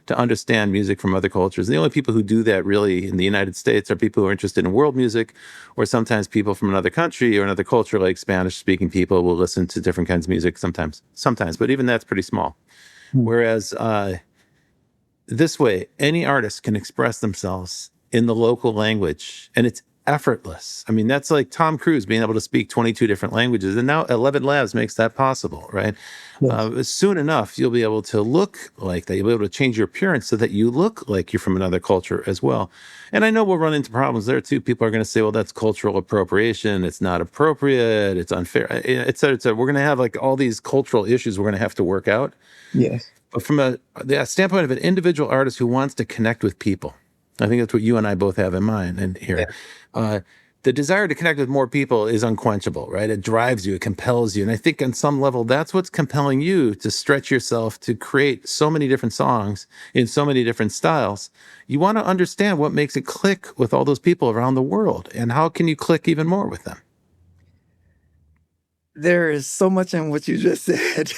Speaker 1: to understand music from other cultures. The only people who do that really in the United States are people who are interested in world music, or sometimes people from another country or another culture, like Spanish-speaking people will listen to different kinds of music sometimes, but even that's pretty small. Whereas this way, any artist can express themselves in the local language, and it's effortless. I mean, that's like Tom Cruise being able to speak 22 different languages. And now 11 Labs makes that possible, right? Yes. Soon enough, you'll be able to look like that. You'll be able to change your appearance so that you look like you're from another culture as well. And I know we'll run into problems there too. People are going to say, well, that's cultural appropriation. It's not appropriate. It's unfair, et cetera, et cetera. We're going to have like all these cultural issues we're going to have to work out.
Speaker 2: Yes.
Speaker 1: But from the standpoint of an individual artist who wants to connect with people, I think that's what you and I both have in mind. And here, the desire to connect with more people is unquenchable, right? It drives you, it compels you. And I think on some level, that's what's compelling you to stretch yourself to create so many different songs in so many different styles. You want to understand what makes it click with all those people around the world. And how can you click even more with them?
Speaker 2: There is so much in what you just said.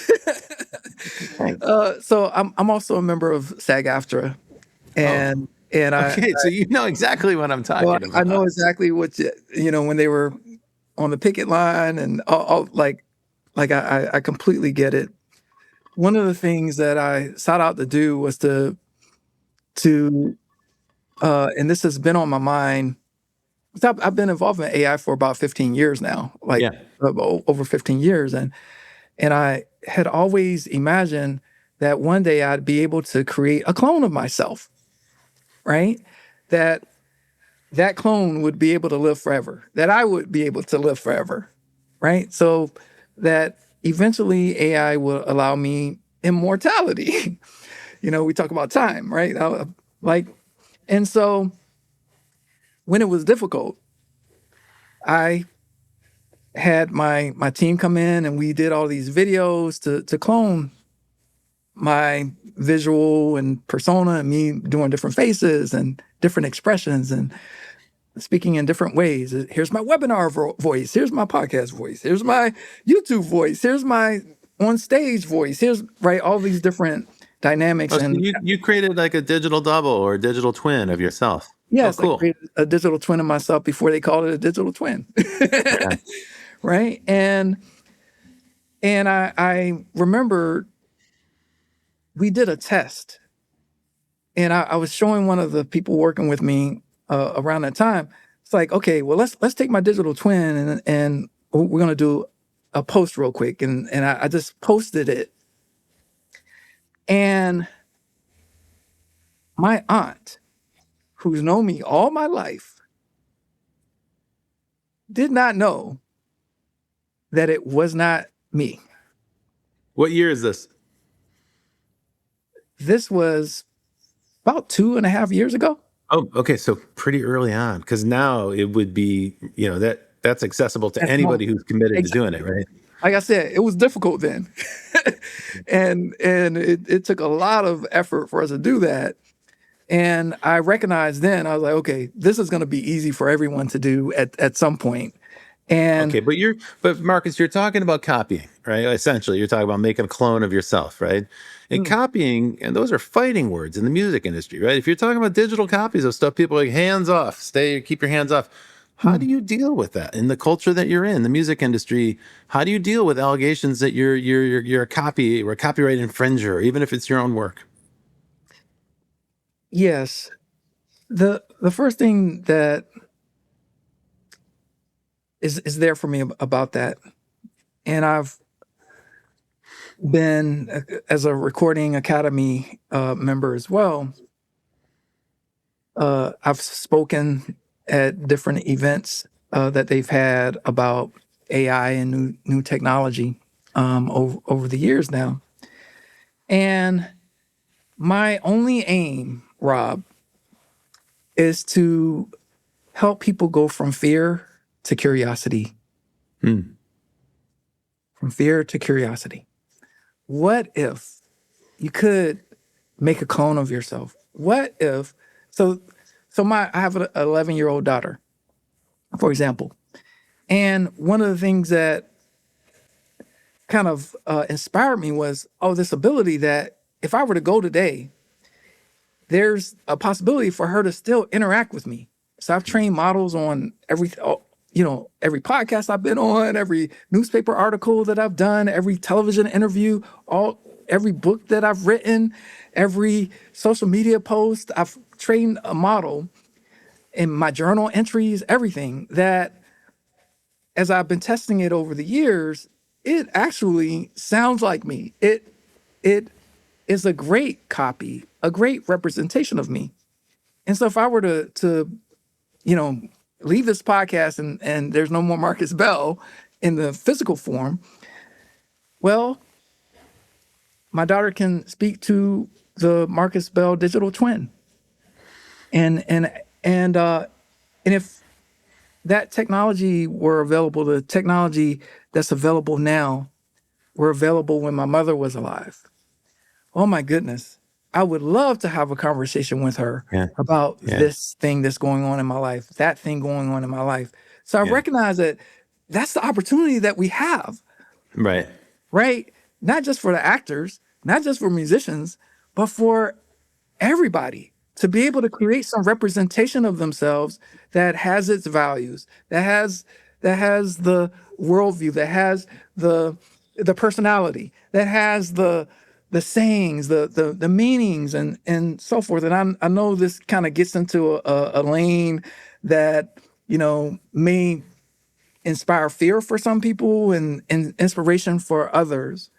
Speaker 2: So I'm also a member of SAG-AFTRA. And
Speaker 1: okay, so you know exactly what I'm talking about.
Speaker 2: I know exactly what when they were on the picket line and all I completely get it. One of the things that I sought out to do was to and this has been on my mind. I've been involved in AI for about 15 years now, over 15 years, and I had always imagined that one day I'd be able to create a clone of myself. Right? That clone would be able to live forever, that I would be able to live forever, right? So that eventually AI will allow me immortality. We talk about time, right? And so when it was difficult, I had my team come in and we did all these videos to clone my visual and persona and me doing different faces and different expressions and speaking in different ways. Here's my webinar voice. Here's my podcast voice. Here's my YouTube voice. Here's my on stage voice. Here's all these different dynamics.
Speaker 1: So you created like a digital double or a digital twin of yourself.
Speaker 2: Yes,
Speaker 1: cool.
Speaker 2: I created a digital twin of myself before they called it a digital twin. Yeah. Right. And I remember we did a test, and I was showing one of the people working with me around that time. It's like, okay, well, let's take my digital twin and we're gonna do a post real quick, and I just posted it, and my aunt, who's known me all my life, did not know that it was not me.
Speaker 1: What year is this?
Speaker 2: This was about 2.5 years ago.
Speaker 1: Oh, okay. So pretty early on, because now it would be, that's accessible to anybody who's committed to doing it, right?
Speaker 2: Like I said, it was difficult then. and it took a lot of effort for us to do that. And I recognized then, I was like, okay, this is going to be easy for everyone to do at some point. And
Speaker 1: Okay, but Marcus, you're talking about copying, right? Essentially, you're talking about making a clone of yourself, right? And copying, and those are fighting words in the music industry, right? If you're talking about digital copies of stuff, people are like, hands off, keep your hands off. How do you deal with that in the culture that you're in, the music industry? How do you deal with allegations that you're a copy or a copyright infringer, even if it's your own work?
Speaker 2: yes, the first thing that is there for me about that, and I've been as a Recording Academy member as well. I've spoken at different events that they've had about AI and new technology over the years now. And my only aim, Rob, is to help people go from fear to curiosity. From fear to curiosity. What if you could make a clone of yourself? What if I have an 11-year-old daughter, for example, and one of the things that kind of inspired me was, this ability that if I were to go today, there's a possibility for her to still interact with me. So I've trained models on every podcast I've been on, every newspaper article that I've done, every television interview, every book that I've written, every social media post. I've trained a model in my journal entries, everything that, as I've been testing it over the years, it actually sounds like me. It is a great copy, a great representation of me. And so if I were to leave this podcast and there's no more Marcus Bell in the physical form, well, my daughter can speak to the Marcus Bell digital twin. And if that technology were available, the technology that's available now were available when my mother was alive, oh my goodness, I would love to have a conversation with her about this thing that's going on in my life, that thing going on in my life. So I recognize that that's the opportunity that we have.
Speaker 1: Right.
Speaker 2: Right? Not just for the actors, not just for musicians, but for everybody to be able to create some representation of themselves that has its values, that has the worldview, that has the personality, that has the sayings, the meanings, and so forth. And I know this kind of gets into a lane that may inspire fear for some people and inspiration for others.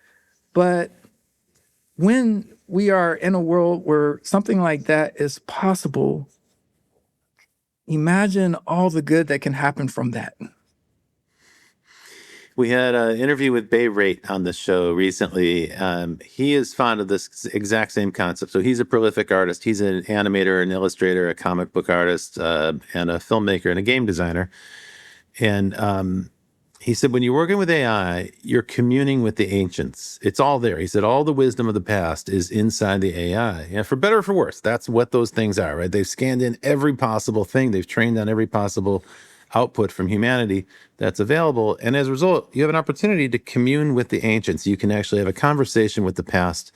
Speaker 2: But when we are in a world where something like that is possible, imagine all the good that can happen from that.
Speaker 1: We had an interview with Bay Rate on the show recently. He is fond of this exact same concept. So he's a prolific artist. He's an animator, an illustrator, a comic book artist, and a filmmaker and a game designer. And he said, when you're working with AI, you're communing with the ancients. It's all there. He said, all the wisdom of the past is inside the AI. Yeah, for better or for worse, that's what those things are, right? They've scanned in every possible thing. They've trained on every possible output from humanity that's available. And as a result, you have an opportunity to commune with the ancients. You can actually have a conversation with the past.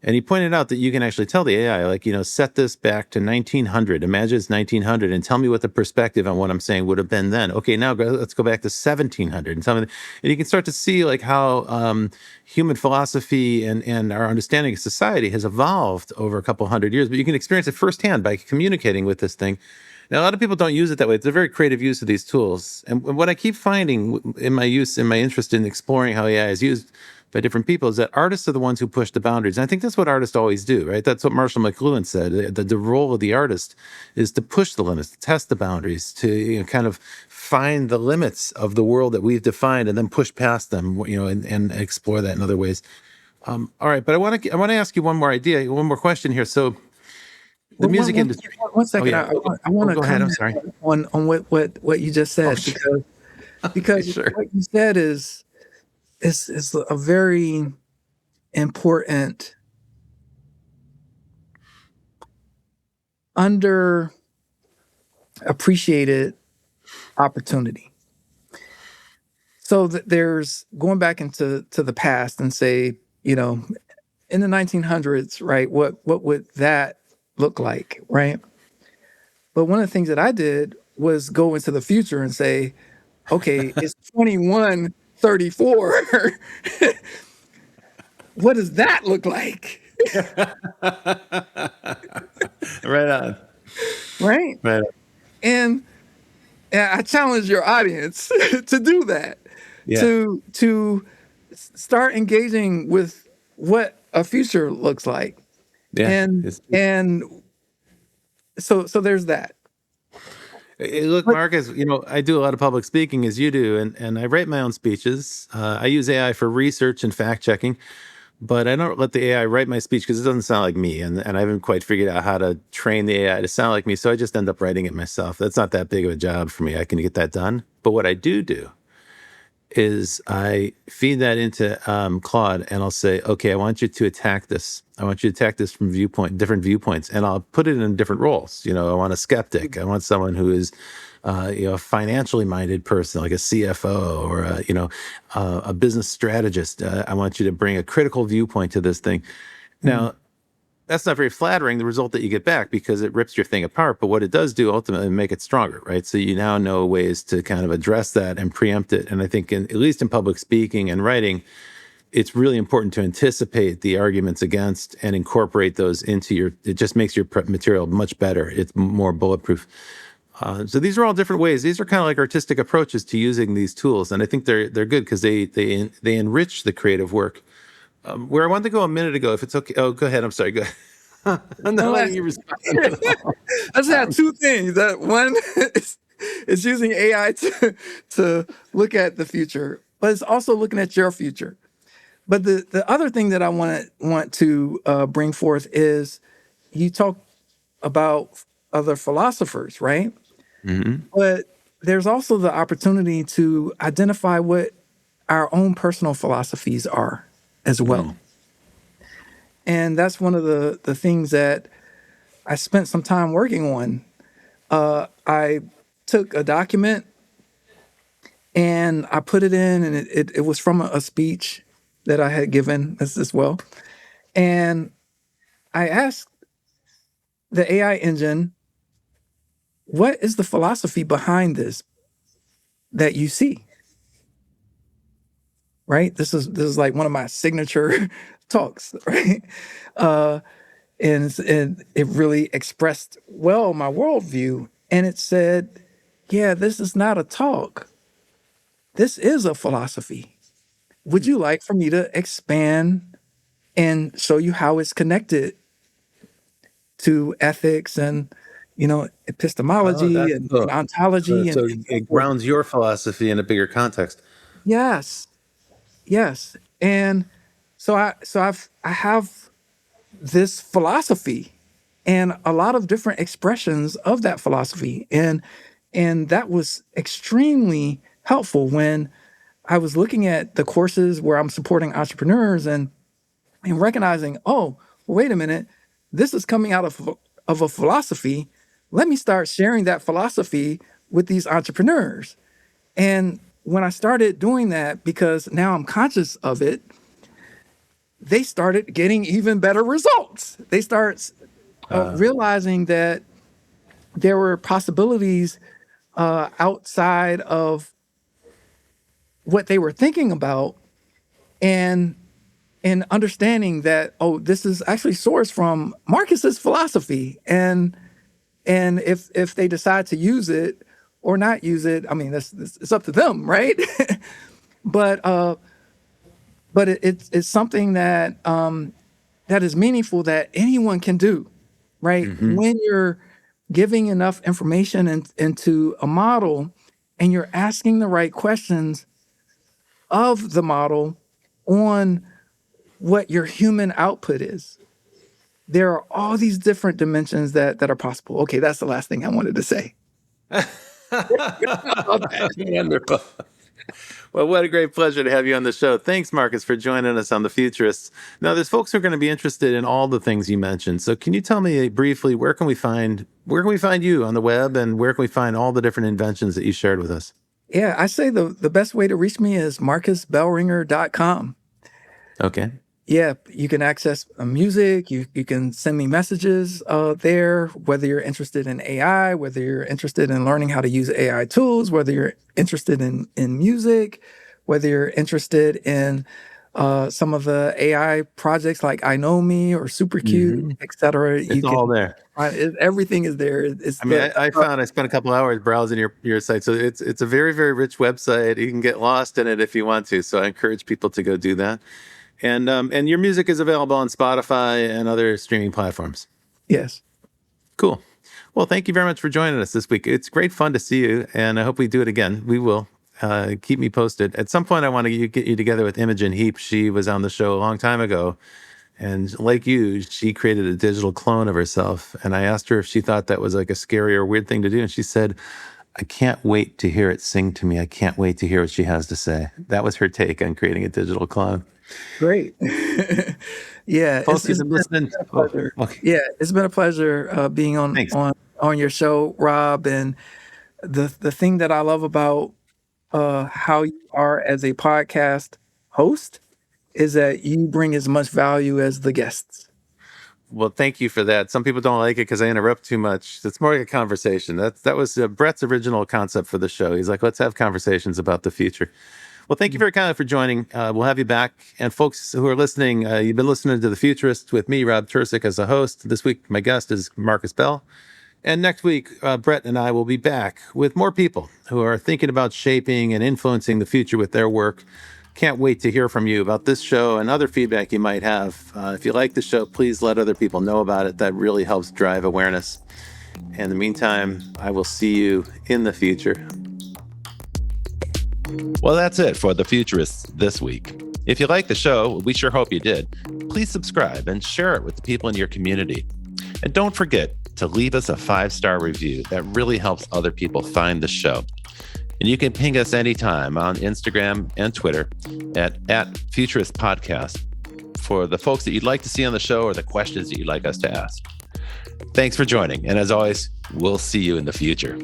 Speaker 1: And he pointed out that you can actually tell the AI, set this back to 1900. Imagine it's 1900 and tell me what the perspective on what I'm saying would have been then. Okay, now let's go back to 1700 and tell me. And you can start to see how human philosophy and our understanding of society has evolved over a couple hundred years. But you can experience it firsthand by communicating with this thing. Now, a lot of people don't use it that way. It's a very creative use of these tools. And what I keep finding in my interest in exploring how AI is used by different people is that artists are the ones who push the boundaries. And I think that's what artists always do, right? That's what Marshall McLuhan said. The role of the artist is to push the limits, to test the boundaries, to kind of find the limits of the world that we've defined and then push past them, and explore that in other ways. All right, but I want to ask you one more question here. So the music industry.
Speaker 2: One second.
Speaker 1: Oh, yeah.
Speaker 2: I want to
Speaker 1: go ahead. I'm
Speaker 2: comment
Speaker 1: sorry.
Speaker 2: on what you just said, because
Speaker 1: Sure.
Speaker 2: what you said is a very important underappreciated opportunity. So that there's going back into the past and say, in the 1900s, right? What would that look like, right? But one of the things that I did was go into the future and say, okay, it's 2134. What does that look like?
Speaker 1: Right on.
Speaker 2: Right?
Speaker 1: Right on.
Speaker 2: And I challenge your audience to do that.
Speaker 1: Yeah.
Speaker 2: To start engaging with what a future looks like.
Speaker 1: Yeah.
Speaker 2: And so there's that.
Speaker 1: Look, Marcus, I do a lot of public speaking as you do, and I write my own speeches. I use AI for research and fact checking, but I don't let the AI write my speech because it doesn't sound like me, and I haven't quite figured out how to train the AI to sound like me, so I just end up writing it myself. That's not that big of a job for me. I can get that done. But what I do is I feed that into Claude, and I'll say, okay, I want you to attack this. I want you to attack this from different viewpoints, and I'll put it in different roles. I want a skeptic. I want someone who is, a financially minded person, like a CFO or a business strategist. I want you to bring a critical viewpoint to this thing. Now, that's not very flattering, the result that you get back, because it rips your thing apart. But what it does do ultimately make it stronger, right? So you now know ways to kind of address that and preempt it. And I think at least in public speaking and writing, it's really important to anticipate the arguments against and incorporate those into it just makes your material much better. It's more bulletproof. So these are all different ways. These are kind of like artistic approaches to using these tools. And I think they're good because they enrich the creative work. Where I wanted to go a minute ago, if it's okay. Oh, go ahead. I'm sorry. Go ahead. I'm not letting you respond.
Speaker 2: I just have two things. That one is using AI to look at the future, but it's also looking at your future. But the other thing that I want to bring forth is you talk about other philosophers, right?
Speaker 1: Mm-hmm.
Speaker 2: But there's also the opportunity to identify what our own personal philosophies are as well. And that's one of the things that I spent some time working on. I took a document and I put it in, and it was from a speech that I had given as well. And I asked the AI engine, what is the philosophy behind this that you see? Right? This is like one of my signature talks, right? And it really expressed well my worldview. And it said, yeah, this is not a talk. This is a philosophy. Would you like for me to expand and show you how it's connected to ethics and, epistemology and ontology?
Speaker 1: So
Speaker 2: and
Speaker 1: it grounds your philosophy in a bigger context.
Speaker 2: Yes. And so I have this philosophy and a lot of different expressions of that philosophy. And that was extremely helpful when I was looking at the courses where I'm supporting entrepreneurs and recognizing, oh, wait a minute, this is coming out of a philosophy. Let me start sharing that philosophy with these entrepreneurs. And when I started doing that, because now I'm conscious of it, they started getting even better results. They start realizing that there were possibilities outside of what they were thinking about, and understanding that, oh, this is actually sourced from Marcus's philosophy. And And if they decide to use it or not use it, I mean, it's up to them, right? but it's something that that is meaningful that anyone can do, right? When you're giving enough information into a model and you're asking the right questions of the model on what your human output is. There are all these different dimensions that are possible. Okay, that's the last thing I wanted to say.
Speaker 1: Wonderful. Well, what a great pleasure to have you on the show. Thanks, Marcus, for joining us on The Futurists. Now, there's folks who are going to be interested in all the things you mentioned. So can you tell me briefly, where can we find you on the web, and where can we find all the different inventions that you shared with us?
Speaker 2: Yeah, I say the best way to reach me is marcusbellringer.com.
Speaker 1: Okay.
Speaker 2: Yeah, you can access music. You can send me messages there, whether you're interested in AI, whether you're interested in learning how to use AI tools, whether you're interested in music, whether you're interested in some of the AI projects like iKnowMe or SuperCube, et cetera.
Speaker 1: It's all there.
Speaker 2: Everything is there.
Speaker 1: I found I spent a couple hours browsing your site. So it's a very, very rich website. You can get lost in it if you want to. So I encourage people to go do that. And your music is available on Spotify and other streaming platforms.
Speaker 2: Yes.
Speaker 1: Cool. Well, thank you very much for joining us this week. It's great fun to see you, and I hope we do it again. We will. Keep me posted. At some point, I want to get you together with Imogen Heap. She was on the show a long time ago, and like you, she created a digital clone of herself. And I asked her if she thought that was like a scary or weird thing to do, and she said, I can't wait to hear it sing to me. I can't wait to hear what she has to say. That was her take on creating a digital clone.
Speaker 2: Great. Yeah.
Speaker 1: Folks, you've been listening.
Speaker 2: Okay. Yeah, it's been a pleasure being on your show, Rob. And the thing that I love about how you are as a podcast host is that you bring as much value as the guests.
Speaker 1: Well, thank you for that. Some people don't like it because I interrupt too much. It's more like a conversation. That was Brett's original concept for the show. He's like, let's have conversations about the future. Well, thank you very kindly for joining. We'll have you back. And folks who are listening, you've been listening to The Futurists with me, Rob Tursik, as a host. This week, my guest is Marcus Bell. And next week, Brett and I will be back with more people who are thinking about shaping and influencing the future with their work. Can't wait to hear from you about this show and other feedback you might have. If you like the show, please let other people know about it. That really helps drive awareness. In the meantime, I will see you in the future. Well, that's it for The Futurists this week. If you like the show, we sure hope you did. Please subscribe and share it with the people in your community. And don't forget to leave us a 5-star review. That really helps other people find the show. And you can ping us anytime on Instagram and Twitter at Futurist Podcast for the folks that you'd like to see on the show or the questions that you'd like us to ask. Thanks for joining. And as always, we'll see you in the future.